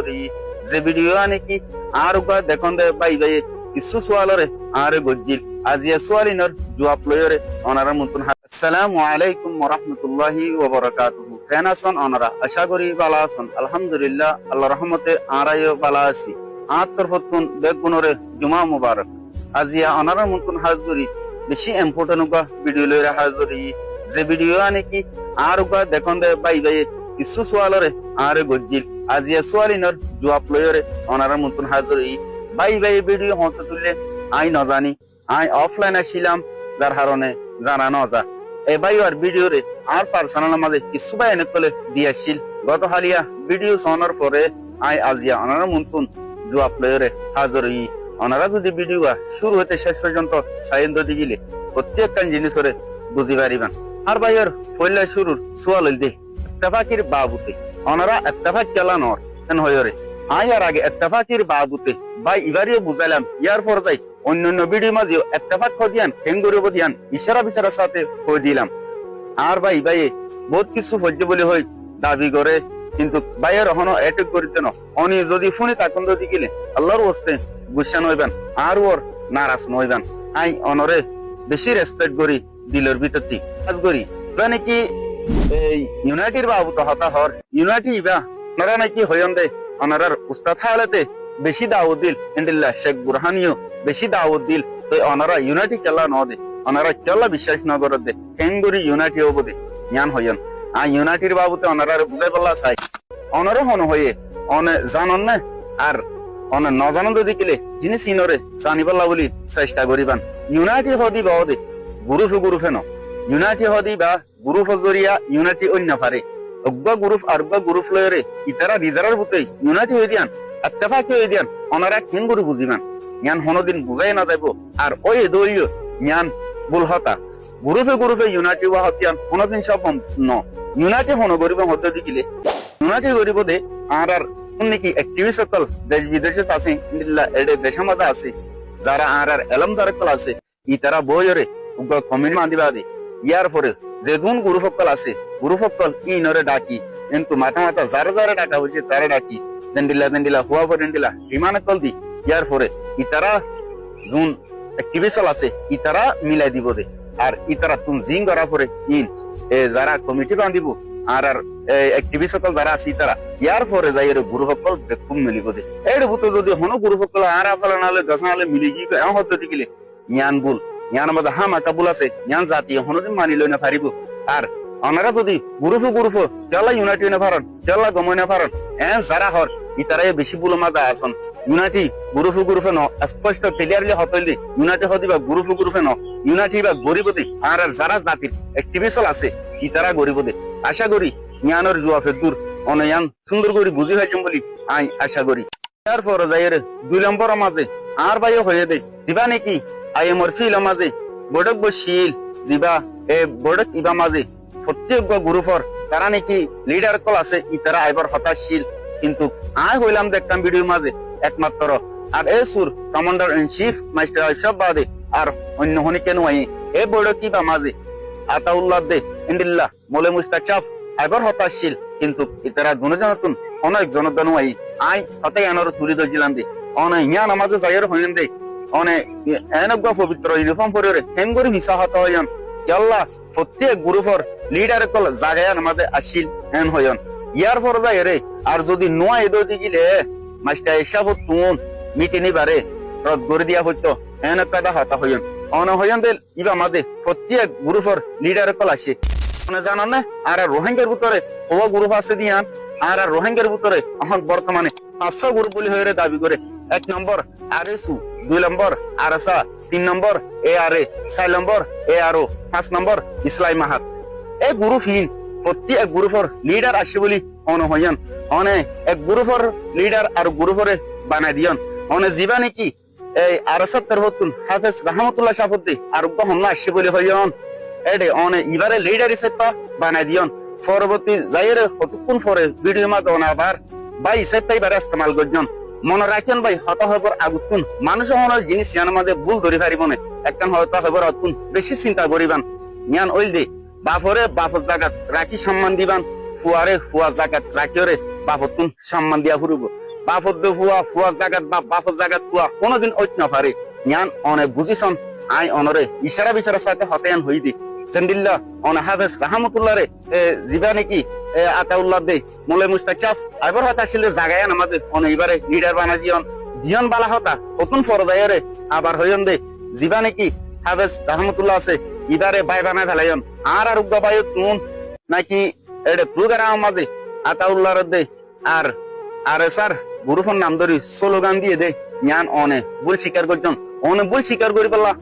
Hajri যে video আনে কি আর উকা দেখুন দে বাই বাই কিছু সোয়ালরে আর গজ্জিল আজিয়া সোয়ালিনর জবাব লয়রে ওনারা মতন আসসালামু আলাইকুম ওয়া রাহমাতুল্লাহি ওয়া বারাকাতুহু কেনাসন ওনারা আশা করি ভালো আছেন আলহামদুলিল্লাহ আল্লাহর রহমতে আরাইও ভালো আছি আত্তর ফতুন বেগুনরে জুমা মুবারক আজিয়া ওনারা মতন হাজরি বেশি ইম্পর্টেন্ট উকা ভিডিও লয়রে হাজরি যে ভিডিও আনে কি আর উকা দেখুন দে বাই বাই কিছু সোয়ালরে আর গজ্জিল আজিয়া সোয়ালিনর জবাব লয়রে ওনারা মতন হাজরি বাই বাই ভিডিও হতে তুললে আই ন জানি আই অফলাইন আসিলাম যার কারণে জানা ন যা এই বাইর ভিডিও রে আর পার্সোনাল মাঝে কিছু বাই এনে তোলে দিয়াছিল গত হালিয়া ভিডিও শোনার পরে আই আজিয়া ওনারা মতন জবাব লয়রে হাজরি ওনারা যদি ভিডিও শুরু হতে শেষ পর্যন্ত সাইন্দ দিগিলে প্রত্যেকটা জিনিসরে বুঝি পারিবেন আর বাইর পয়লা শুরুর সোয়াল দে ইত্তেফাকির বাবুতে ওনারা ইত্তেফাক কেলা নর কেন হয়রে আই আর আগে ইত্তেফাকির বাবুতে ভাই ইবারিও বুঝাইলাম ইয়ার পর যাই অন্যান্য ভিডিও মাঝেও ইত্তেফাক দিয়ান কেঙ্গুরি দিয়ান ইশারা বিশারার সাথে কই দিলাম আর ভাই ভাই বহুত কিছু হজ্জে বলে হই দাবি করে কিন্তু ভাইয়ের হনো এটক করিতে ন অনি যদি ফোনে তাকন যদি গেলে আল্লাহর ওয়াস্তে গুসা নইবেন আর ওর নারাজ নইবেন আই অনরে বেশি রেসপেক্ট করি দিলের ভিতর থেকে কাজ করি মানে কি এই ইউনাইটেড বাবু তো হতা হর ইউনাইটেড ইবা নরা নাকি হইন দে অনারার উস্তাদ হালাতে বেশি দাওয়াত দিল ইনদিল্লাহ শেখ বুরহানিও বেশি দাওয়াত দিল তো অনারা ইউনাইটেড কেলা ন দে অনারা কেলা বিশ্বাস না করে দে কেঙ্গুরি ইউনাইটেড হবো দে জ্ঞান হইন আ ইউনাইটেড বাবুতে অনারার বুঝাই পাল্লা চাই অনারে হন হয়ে অনে জানন না আর অনে নজানন যদি কিলে জিনিস ইনরে জানি পাল্লা বলি চেষ্টা করিবান ইউনাইটেড হদি বা দে গুরুফে ন ইউনাইটেড হদি বা গুরুফ জরিয়া ইউনাইটেড অন্য পারে অগ্বা গুরুফ আর গুরুফ লয়রে ইতারা রিজারার বুতে ইউনাইটেড হয়ে দিয়ান ইত্তেফাক হয়ে দিয়ান ওনারা কেঙ্গুরি বুঝিবান জ্ঞান হনদিন বুঝাই না যাইব আর ওই দলীয় জ্ঞান ভুল হতা গুরুফে ইউনাইটেড হওয়া হতিয়ান হনদিন সব ন ইউনাইটেড হন গরিব হতে দিলে ইউনাইটেড গরিব দে আর নাকি অ্যাক্টিভিস্ট সকল দেশ বিদেশে আছে ইনদিল্লাহ এডে দেশের মধ্যে আছে যারা আর এলমদার সকল আছে ইতারা বইরে উগ্র কমিউনিটি মান্দিবাদী ইয়ার পরে যে গুণ গুরু সকল আছে গুরু সকল ইনরে ডাকি কিন্তু মাথা যারা ডাকা হয়েছে তারা ডাকি দেন্ডিলা হুয়া পরে দেন্ডিলা বিমান কল দি ইয়ার পরে ইতারা জুন অ্যাক্টিভিস্ট আছে ইতারা মিলাই দিব দে আর ইতারা তুম জিং করা পরে ইন এ যারা কমিটি বান্ধিব আর অ্যাক্টিভিস্ট সকল যারা আছে ইতারা ইয়ার পরে যাই গুরু সকল দেখুম মিলিব দে এর বুতো যদি হন গুরু সকল আর আফলা নালে দশালে মিলি কি এমন হতে দিলে জ্ঞান ভুল জ্ঞান মধ্যে হামা কাবুল আছে জ্ঞান জাতীয় হনদিন মানি লই না পারিব আর অনারা যদি গুরুফ চলা ইউনাইটেড না পারন চলা গময় না পারন যারা হর ইতারাই বেশি বুলো মাদা আছেন ইউনাইটেড গুরুফে ন স্পষ্ট ক্লিয়ারলি হতইলি ইউনাইটেড হদিবা গুরুফে ন ইউনাইটেড বা গরিবদে আর যারা জাতির অ্যাক্টিভিস্ট আছে ইতারা গরিবদে আশা করি জ্ঞানের জুয়াফে দূর অনয়ান সুন্দর করে বুঝি হইছম বলি আই আশা করি তারপর যাইরে 2 নম্বর মাঝে আর বাইও হয়ে দে দিবা নাকি আই এমর ফিল মাঝে বড়ক বশিল দিবা এ বড়ক ইবা মাঝে প্রত্যেক গ্রুপর তারা নাকি লিডার কল আছে ইতারা আইবার হতাশীল কিন্তু আই হইলাম দেখতাম ভিডিও মাঝে একমাত্র আর এ সুর কমান্ডার ইন চিফ মাস্টার আইসব বাদে আর অন্য হনি কেন আই এ বড় কি বা মাঝে আতাউল্লাহ দে ইনদিল্লাহ মোলে মুস্তাচাফ আইবার হতাশীল কিন্তু ইতারা দুজনতন অনেক জনগণ আই হতে আনর তুলি দজিলাম দে অনে জ্ঞান আমাদের যাইর হইন দে অনে এনেক পবিত্র ইউনিফর্ম পরে হেঙ্গরি মিশা হত হইন আল্লাহ প্রত্যেক গ্রুপর লিডার কল জাগায় আমাদের আসিল এন হইন ইয়ার পর যাই রে আর যদি নোয়া এদো দিগিলে মাস্টার এসব তুন মিটিনি বারে রদ করে দিয়া হইতো এন একটা হতা হইন অন হইন দে ইবা আমাদের প্রত্যেক গ্রুপর লিডার কল আসে মানে জানান না আর রোহিঙ্গার ভিতরে ও গ্রুপ আছে দিয়ান আর রোহিঙ্গার ভিতরে এখন বর্তমানে 500 গ্রুপ বলি হয়ে দাবি করে 1 নম্বর আরএসু 2 নম্বর আরএসা 3 নম্বর এআরএ 4 নম্বর এআরও 5 নম্বর ইসলামী মাহাত এই গ্রুপহীন প্রত্যেক গ্রুপর লিডার আসে বলি অন হইন অনে এক গ্রুপর লিডার আর গ্রুপরে বানাই দিয়ন অনে জীবা নাকি এই আরএসা তরফতুন হাফেজ রহমতুল্লাহ সাফুদ্দি আর গহমনা আসে বলি হইন এডে অনে ইবারে লিডার হিসেবে বানাই দিয়ন পরবর্তী যাইরে কতক্ষণ পরে ভিডিও মা দন আবার বাই সেটাই বার ইস্তেমাল করজন মনে রাখেন ভাই হতা হবর আগুন মানুষ মনের জিনিস ইয়ান মাঝে ভুল ধরে পারিব না একখান হতা হবর আগুন বেশি চিন্তা করিবান জ্ঞান ওইল দে বাপরে বাপর জাগাত রাখি সম্মান দিবান ফুয়ারে ফুয়া জাগাত রাখিওরে বাপতুন সম্মান দিয়া ফুরব বাপদ ফুয়া ফুয়া জাগাত বাপদ জাগাত ফুয়া কোনোদিন ঐত না পারে ইয়ান অনেক বুঝিছন আই অনরে ইশারা বিশারা সাথে হতেন হই দি সেন্ডিল্লা অন হাফেজ রাহমাতুল্লাহ রে জিবা নাকি আতাউল্লাহ দে মোলে মুস্তাকশাফ আইবার হতা ছিল জাগায় আমাদের অন এবারে লিডার বানা দিয়ন দিয়ন বালা হতা কতন ফরদায় রে আবার হইন দে জিবা নাকি হাফেজ রাহমাতুল্লাহ আছে এবারে বাই বানা ফেলাইন আর উগ্গা বায়ু তুন নাকি এডে প্রোগ্রাম আমাদের আতাউল্লাহ রে দে আর আরে স্যার গুরুফোন নাম ধরি স্লোগান দিয়ে দে জ্ঞান অনে ভুল স্বীকার করছেন অনে ভুল স্বীকার করি পারলা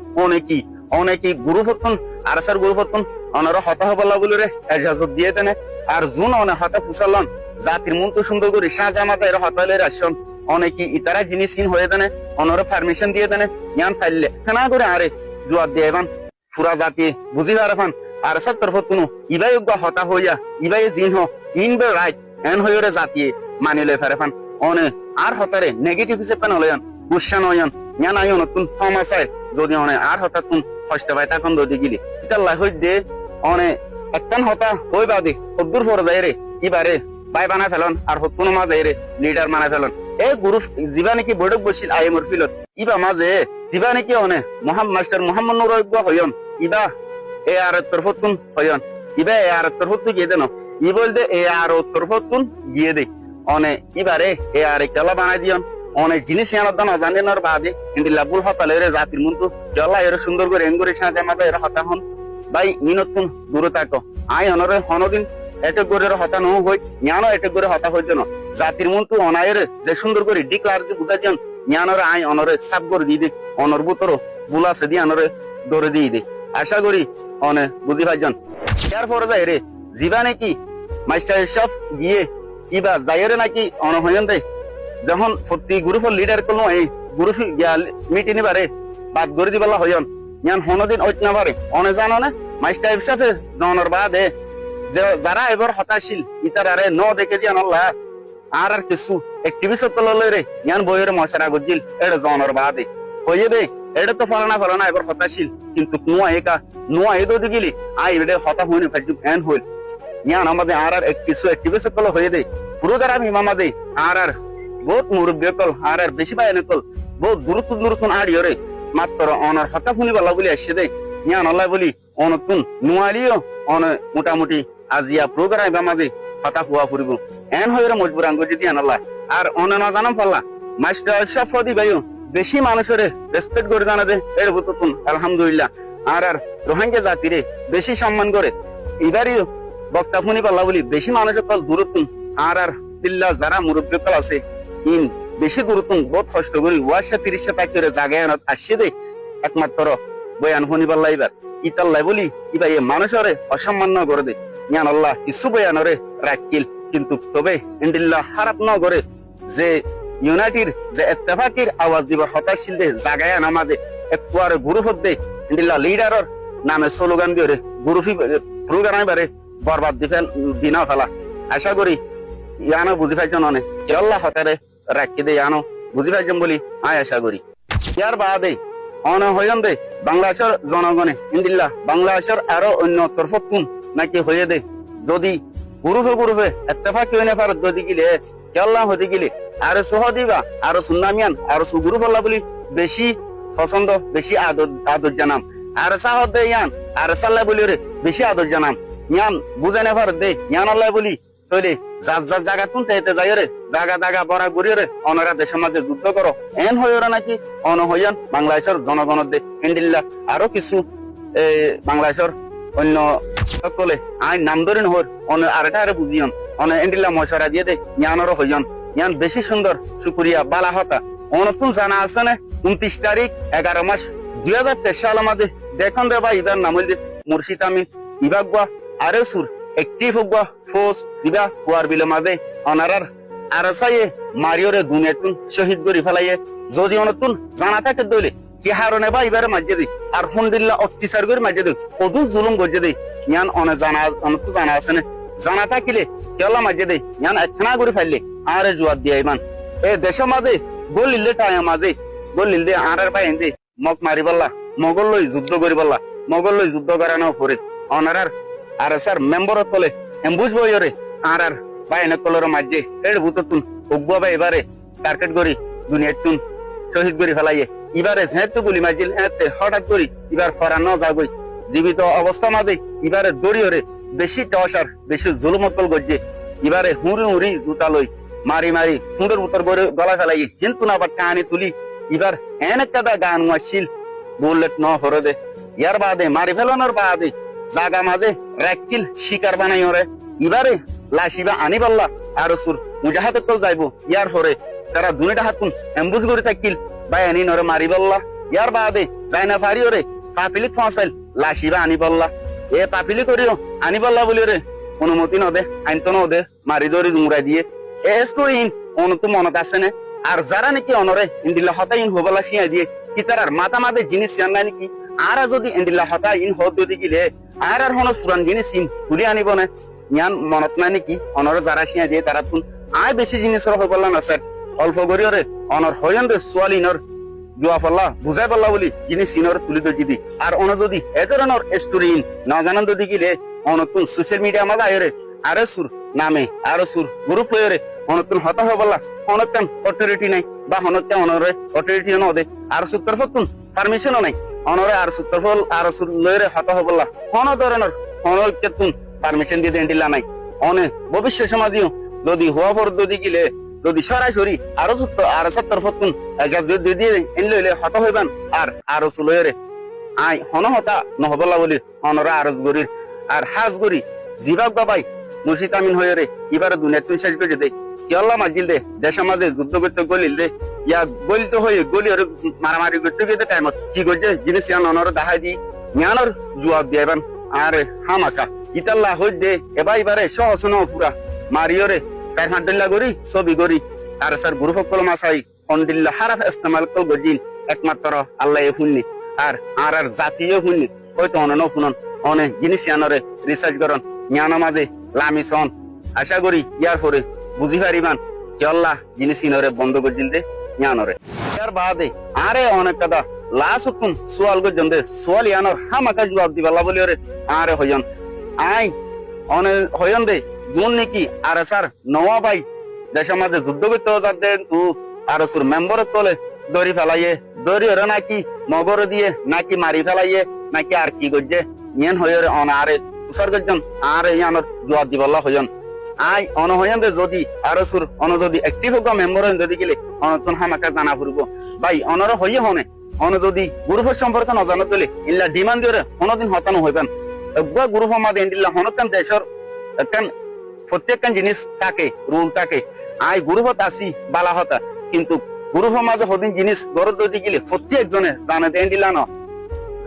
অনেকি গুরুফতন আর স্যার গুরুফতন অনারা হতা হবলা বলে রে এজাজত দিয়ে দেনে আর জুন অনে হতা ফুসালন জাতির মন তো সুন্দর করে শাহজামাতা এর হতালে রাশন অনেকি ইতারা জিনিসহীন হয়ে দেনে অনরা পারমিশন দিয়ে দেনে জ্ঞান ফাইলে খানা করে আরে জুয়াদ দিয়ে এবান ফুরা জাতি বুঝি পারফান আর স্যার তরফতুন ইবাই হতা হইয়া ইবাই জিন হ ইনবে রাইট এন হইরে জাতিয়ে মানিলে ফারফান অনে আর হতারে নেগেটিভ হিসেবে নলয়ন গুসা নয়ন জ্ঞান আয়ন তুন সমাচার যদি অনে আর হঠাৎ তুন কষ্ট পাই তখন যদি গিলি ইতাল্লাহ হই দে অনে একখান হতা হই বাদে সদ্দুর পর যায় রে ইবারে বাই বানা ফেলন আর হতুন মা যায় রে লিডার বানা ফেলন এই গুরু জিবা নাকি বৈঠক বসিল আইএমর ফিলত ইবা মাঝে জিবা নাকি অনে মাস্টার মোহাম্মদ নুর হইন ইবা এ আর তরফতুন হইন ইবা এ আর তরফতু গিয়ে দেন ই বলতে এ আর তরফতুন গিয়ে দে অনে ইবারে এ আর কেলা বানাই দিয়ন অনেক জিনিস জানেন বাদে ইন্ডিলা বুল হতালে রে জাতির মন্তু জলা এর সুন্দর করে এঙ্গুরে সাথে মাথা এর হতা হন ভাই মিনতুন দূরে থাকো আই অনরে হনদিন এটে করে হতা ন হই জ্ঞানও এটে করে হতা হইতে ন জাতির মন্তু অনায়ের যে সুন্দর করে ডিক্লার দিয়ে বুঝা যান জ্ঞানরে আই অনরে সাব করে দিয়ে দে অনর বুতর বুলা সে দিয়ে অনরে দৌড়ে দিয়ে দে আশা করি অনে বুঝি ভাইজন এর পরে যাই রে জিবা নাকি মাস্টার সব গিয়ে কিবা যাইরে নাকি অন হইন দে যখন প্রতি গ্রুপের লিডার করলো এই গ্রুপ মিটিং বারে বাদ করে দিবেলা হইন ইয়ান হনদিন ঐত না পারে অনে জানো না মাস্টার সাথে জনের বাদে যে যারা এবার হতাশীল ইতার আরে ন দেখে যে আল্লাহ আর কিছু অ্যাক্টিভিস্ট তললে রে ইয়ান বইয়ের মশারা গজিল এটা জনের বাদে হইয়ে দে এটা তো ফলানা এবার হতাশীল কিন্তু নোয়া এদো দিগিলি আই এটা হতা হইনি ফাজু ফ্যান হইল ইয়ান আমাদের আর কিছু অ্যাক্টিভিস্ট তল হয়ে দে পুরো দ্বারা হিমামা দে আর বহুত মুরব্বী কল আর বেশি পায় কল বহুত দূরত্ব আড়িও রে মাত্র অনার হতা শুনি বলা বলি আসছে দে ইয়ান আল্লাহ বলি অনতুন নুয়ালিও অন মোটামুটি আজিয়া প্রোগ্রাম বামাজে হতা হুয়া ফুরিব এন হইরে মজবুর আঙ্গুজি দিয়ে আল্লাহ আর অন না জানাম পাল্লা মাস্টার সব ফদি ভাইও বেশি মানুষের রেসপেক্ট করে জানা দে এর বুতুন আলহামদুলিল্লাহ আর রোহিঙ্গা জাতিরে বেশি সম্মান করে এবারই বক্তা শুনি পাল্লা বলি বেশি মানুষের কল দূরত্ব আর দিল্লা যারা মুরব্বী কল আছে ইন বেশি দূরত্ব বহুত কষ্ট করি 30 টাকা করে জায়গায় আসছে দে একমাত্র বয়ান শুনি পাল্লা এবার ইতাল্লাই বলি ইবা এ মানুষরে অসম্মান ন করে দে ইয়ান আল্লাহ কিছু বয়ানরে রাখিল কিন্তু তবে ইন্দিল্লাহ খারাপ ন করে যে ইউনাইটেড যে ইত্তেফাকির আওয়াজ দিবার হতাশীল দে জায়গায় নামাজে একবারে গ্রুপ দে ইন্দিল্লাহ লিডারর নামে স্লোগান দিয়ে রে গ্রুপি প্রোগ্রাম বারে বরবাদ দিনা ফেলা আশা করি ইয়ানো বুঝি পাইছ ননে আল্লাহ হতারে রাখি দে ইয়ানো বুঝি পাইছম বলি আয় আশা করি ইয়ার বাদে অন হইন দে বাংলাদেশের জনগণে ইন্দিল্লাহ বাংলাদেশের আরো অন্য তরফতুন নাকি হয়ে দে যদি গ্রুপে ইত্তেফাক হইনে পারে যদি গিলে আল্লাহ হতে গিলে আর সহ দিবা আর সুন্নামিয়ান আর সুগ্রুপ আল্লাহ বলি বেশি পছন্দ বেশি আদর জানাম আর সাহদ দে ইয়ান আর সাল্লাহ বলি রে বেশি আদর জানাম ইয়ান বুঝে নে পারে দে ইয়ান আল্লাহ বলি তৈলে যার জায়গা তুনতে এতে যাই রে জায়গা বড়া ঘুরি রে অনরা দেশের মাঝে যুদ্ধ করো এন হয়ে নাকি অন হইয়ান বাংলাদেশের জনগণের দে ইন্ডিল্লা আরো কিছু বাংলাদেশের অন্য সকলে আইন নাম ধরে নহর অন আরেটা আরে বুঝিয়ন অন ইন্ডিল্লা মশারা দিয়ে দে জ্ঞানরও হইয়ন জ্ঞান বেশি সুন্দর শুক্রিয়া বালা হতা অনতুন জানা আছে না 29 তারিখ 11 মাস 2023 সাল আমাদের দেখুন রে ভাই ইদার নাম হইলে মুর্শিদ আমিন ইবাগুয়া আরে সুর একটিভ হগুয়া ফোর্স দিবা কুয়ার বিলে মাঝে অনারার আর সাইয়ে মারিওরে দুনিয়াতুন শহীদ করি ফেলাইয়ে যদি অনতুন জানা থাকে দইলে কি হারনে বা এবারে মাঝে দি আর হুন্ডিল্লা অত্যাচার করে মাঝে দি কদু জুলুম গজে দি জ্ঞান অনে জানা অনতু জানা আছে না জানা থাকিলে কেলা মাঝে দি জ্ঞান একখানা করে ফেললে আরে জুয়াদ দিয়ে ইমান এ দেশের মাঝে গলিলে টায়া মাঝে গলিল দে আরার পাইন দে মক মারি বললা মগল লই যুদ্ধ করি বললা মগল লই যুদ্ধ করানো পরে অনারার আর স্যার মেম্বার কলে এম্বুজ বইরে আর পাইনে কলর মাঝে এর ভূততুন উগ্বা এবারে টার্গেট করি দুনিয়াতুন শহীদ করি ফেলাইয়ে এবারে যেহেতু গুলি মাইছিল হঠাৎ করি এবার ফরান ন যাগই জীবিত অবস্থা মাঝে এবারে দড়িয়রে বেশি টসার বেশি জুলুমতল গজ্জে এবারে হুঁড়ি হুঁড়ি জুতা লই মারি মারি হুঁড়ের উত্তর গলা ফেলাই কিন্তু না আবার টানি তুলি এবার এন একটা গান মাসিল বুলেট ন হরে দে ইয়ার বাদে মারি ফেলানোর বাদে জাগা মাঝে রেকিল শিকার বানাই ওরে এবারে লাশিবা আনি পাল্লা আর সুর মুজাহাতে তো যাইবো ইয়ার হরে তারা দুনিটা হাতুন এম্বুজ করে থাকিল বা এনি নরে মারি বললা ইয়ার বাদে যাই না পারি ওরে পাপিলি ফাঁসাইল লাশিবা আনি বললা এ পাপিলি করিও আনি বললা বলি রে অনুমতি নদে আইন তো নদে মারি দরি দুমরাই দিয়ে এস করিন অনুতো মনত আছে না আর যারা নাকি অনরে ইন্দিল্লা হতা ইন হবলা শিয়া দিয়ে কি তার মাথা মাঝে জিনিস জানা নাকি আর যদি ইন্দিল্লা হতা ইন হদ যদি গিলে আর হন পুরান জিনিস ইন তুলি আনিব না ইয়ান মনত নাই নাকি অনরে যারা শিয়া দিয়ে তারা তুন আয় বেশি জিনিসের হবলা না স্যার অল্প করিওরে অনর হয়ন দে সোয়ালিনর জুয়া পাল্লা বুঝাই পাল্লা বলি জিনিস ইনর তুলি দই দি আর অন যদি এ ধরনের স্টোরি ইন না জানান যদি গিলে অনতুন সোশ্যাল মিডিয়া মাঝে আয়রে আরে সুর নামে আরো সুর গ্রুপ হয়ে অনতুন হতা হবলা অনকান অথরিটি নাই বা হনকা অনরে অথরিটি নদে আর সুত্তর ফতুন পারমিশনও নাই অনরে আর সুত্তর ফল আর সুর লয়রে হতা হবলা কোন ধরনের অনকেতুন পারমিশন দিয়ে দেন্ডিলা নাই অনে ভবিষ্যৎ সমাজীয় যদি হওয়া পর যদি গিলে যদি সরাসরি আরো সুত্ত আর সত্তর ফতুন যদি দিয়ে এন লইলে হতা হইবান আর আরো সুলয়রে আই হন হতা নহবলা বলি অনরা আরজ গরির আর হাজ গরি জিবাক বাবাই মুর্শিদ আমিন হয়ে রে এবারে দুনিয়া তুই শেষ করে দে কি আল্লাহ মাজিল দে দেশের মাঝে যুদ্ধ করতে গলিল দে ইয়া গলিত হয়ে গলি ওরে মারামারি করতে গেতে টাইমত কি করছে জিনিস ইয়ান অনর দেখাই দি জ্ঞানর জবাব দিয়াবান আরে হামাকা ইতাল্লাহ হই দে এবার এবারে সহসন পুরা মারিওরে 4 ঘন্টা করি ছবি করি আর স্যার গুরু ফকল মাসাই অন্দিল্লা হারাফ ইস্তেমাল কল গজিন একমাত্র আল্লাহ শুননি আর আর জাতীয় শুননি হয়তো অনন শুনন অনে জিনিস ইয়ানরে রিসার্চ করন জ্ঞান মাঝে লামিসন আশা করি ইয়ার পরে বুঝি পারিবান যে আল্লাহ জিনিস ইনরে বন্ধ করে দিল দে জ্ঞানরে ইয়ার বাদে আরে অনেক কথা লাস্ট তুম সোয়াল গজন দে সোয়াল ইয়ানর হামাকা জবাব দিবাল্লা বলি রে আরে হয়ন আই অনে হয়ন দে জুন নাকি আর স্যার নওয়া ভাই দেশের মাঝে যুদ্ধ করতে যাতে তু আর সুর মেম্বর তোলে দড়ি ফেলাইয়ে দড়ি ওরে নাকি মগর দিয়ে নাকি মারি ফেলাইয়ে নাকি আর কি করছে ইয়েন হয়ে অন আরে তুষার গজন আর ইয়ানর জবাব দিবাল্লা হয়ন আই অন হয়ন দে যদি আর সুর অন যদি একটিভ হোক মেম্বর হইন যদি গেলে অনতন হামাকা জানা ফুরব ভাই অনর হইয়ে হনে অন যদি গ্রুপের সম্পর্কে নজানো তোলে ইল্লা ডিমান্ড দিয়ে কোনদিন হতানো হইবেন গ্রুপ আমাদের ইন্ডিল্লা হনকান দেশের একখান প্রত্যেকখান জিনিস থাকে রুল থাকে আই গ্রুপত আসি বালা হতা কিন্তু গ্রুপের মাঝে হদিন জিনিস গরত যদি গেলে প্রত্যেকজনে জানে দেন দিলা ন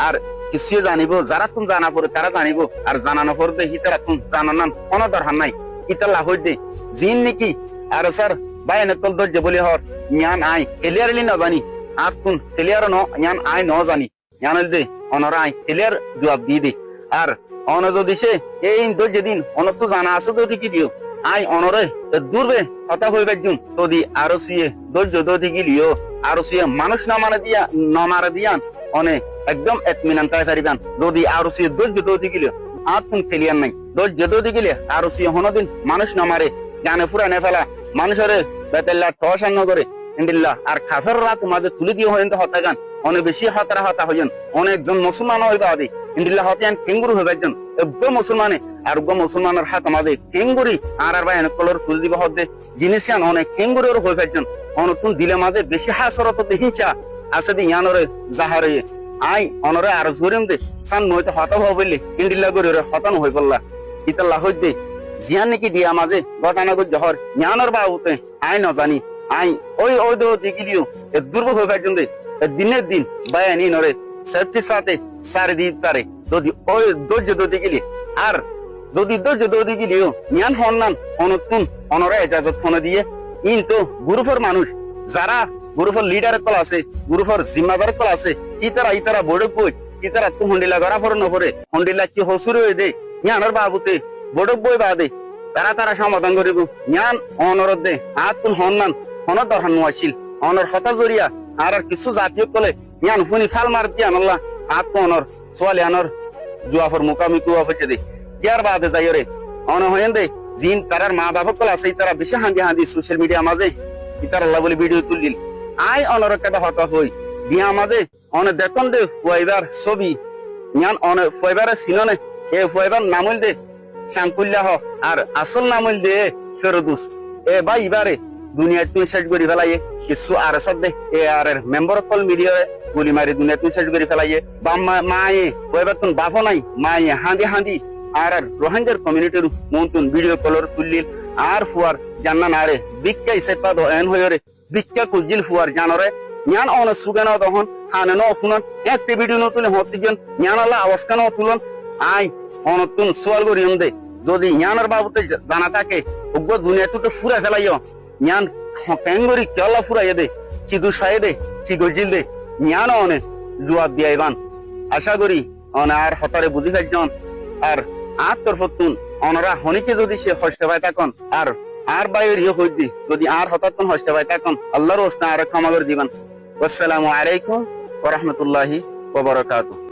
আর কিছু জানিব যারা তুমি জানা পড়ে তারা জানিব আর জানানো পড়ে হিতারা তুমি জানান কোনো দরকার নাই ইতাল্লা হই দে জিন নাকি আর স্যার বাইনে কল দরজে বলি হর জ্ঞান আই ক্লিয়ারলি না জানি আর তুন ক্লিয়ার ন জ্ঞান আই ন জানি জ্ঞান দে অনরা আই ক্লিয়ার জবাব দিয়ে দে আর অন যদি সে এই দরজে দিন অন তো জানা আছে যদি কি দিও আই অনরে দূরবে হতা হইবে জুম যদি আরো সুয়ে দরজ দদি গিলিও আরো সুয়ে মানুষ না মানে দিয়া ন মারা দিয়ান অনে একদম এতমিনান তাই পারিবান যদি আরো সুয়ে দরজ দদি গিলিও আর তুম ক্লিয়ার নাই দরজ দদি গিলে আরো সুয়ে হনদিন মানুষ না মারে জানে পুরা নে ফেলা মানুষের বেতেল্লা ঠসান্ন করে ইন্দিল্লা আর খাফের রাত মাঝে তুলে দিয়ে হইন তো হতা গান অনেক বেশি হতারা হতা হইন অনেকজন মুসলমান হইবা আদি ইন্দিল্লা হতিয়ান কেঙ্গুরু হইবা একজন এব্ব মুসলমানে আর মুসলমানের হাত মাঝে কেঙ্গুরি আর বাইন কলর তুলে দিব হতে জিনিসিয়ান অনেক কেঙ্গুরের হইবা একজন অনতুন দিলে মাঝে বেশি হাসরত হিংসা আছে দি ইয়ানরে জাহারে আই অনরে আর জরিম দে সান নইতে হতা হওয়া বললে ইন্দিল্লা করে হতানো হই পড়লা ইতাল্লা হই দে জিয়ান নাকি দিয়া মাঝে ঘটনা গো জহর জ্ঞানর বাবুতে আই ন জানি আই ওই ওই দো দিগিলিও এ দুর্বল হয়ে পাইছেন দে দিনের দিন বায়ানি নরে সেফটি সাথে সারি দি তারে যদি ওই দর্জ দদি গিলি আর যদি দর্জ দদি গিলিও জ্ঞান হন্নান অনতুন অনরে এজাজত ফোনে দিয়ে কিন্তু গ্রুপের মানুষ যারা গ্রুপের লিডারের কল আছে গ্রুপের জিম্মাদারের কল আছে ইতারা বড় বই ইতারা তো হন্ডিলা গড়া ফর নপরে হন্ডিলা কি হসুরে হয়ে দে জ্ঞানের বাবুতে বড় বই বাদে তারা সমাধান করিব জ্ঞান অনরদ দে আতুন হন্নান হন দরহান নোয়াছিল অনর হতা জরিয়া আর কিছু জাতীয় কলে জ্ঞান ফুনি ফাল মার দিয়া নল্লা আত অনর সোয়ালি আনর জুয়াফর মুকামি কুয়া হইতে দে ইয়ার বাদে যাইরে অন হয়েন দে জিন তারার মা বাবা কল আছে তারা বেশি হাঙ্গি হাঁদি সোশ্যাল মিডিয়া মাঝে ইতার আল্লাহ বলে ভিডিও তুলিল আই অনরকাটা হতা হই বিয়া মাদে অনে দেখুন দে ফুয়াইবার ছবি ইয়ান অনে ফুয়াইবার সিননে এ ফুয়াইবার নামুল দে শাঙ্কুল্লাহ আর আসল নামুল দে ফেরদুস এ ভাই এবারে দুনিয়া তুই শেষ করি ফেলাইয়ে কিছু আর দে এ আর মেম্বার কল মিডিয়ায় গুলি মারি দুনিয়া তুই শেষ করি ফেলাইয়ে বা মায়ে ফুয়াইবার তুন বাফো নাই মায়ে হাঁদি হাঁদি আর রোহিঙ্গার কমিউনিটির মন্তুন ভিডিও কলর তুললিল আর ফুয়ার জান্না নারে বিক্কাই সেপা দো এন হয়রে বিক্কা কুজিল ফুয়ার জানরে ஞாন অন সুগানো তখন হানে ন ফুনন একটি ভিডিও নতুলে হতিজন ஞান আল্লাহ আওয়াজ কানো তুলন আই অনতুন সোয়াল করিয়ম দে যদি ஞানের বাবুতে জানা থাকে ওগো দুনিয়া তুকে ফুরা ফেলাইও ஞান কেঙ্গরি কেলা ফুরাইয়ে দে কি দুসায়ে দে কি গজিল দে ஞান অনে জুয়াব দিয়াইবান আশা করি অন আর হতারে বুঝি ফাইজন আর আত্মরফতুন অনরা হনিকে যদি সে হস্তে পায় তখন আর বাইর ইয়ে হই দি যদি আর হঠাৎ হস্তে পায় তখন আল্লাহর ওস্তা আর ক্ষমা করে দিবেন। আসসালামু আলাইকুম ওয়া রাহমাতুল্লাহি ওয়া বারাকাতুহু।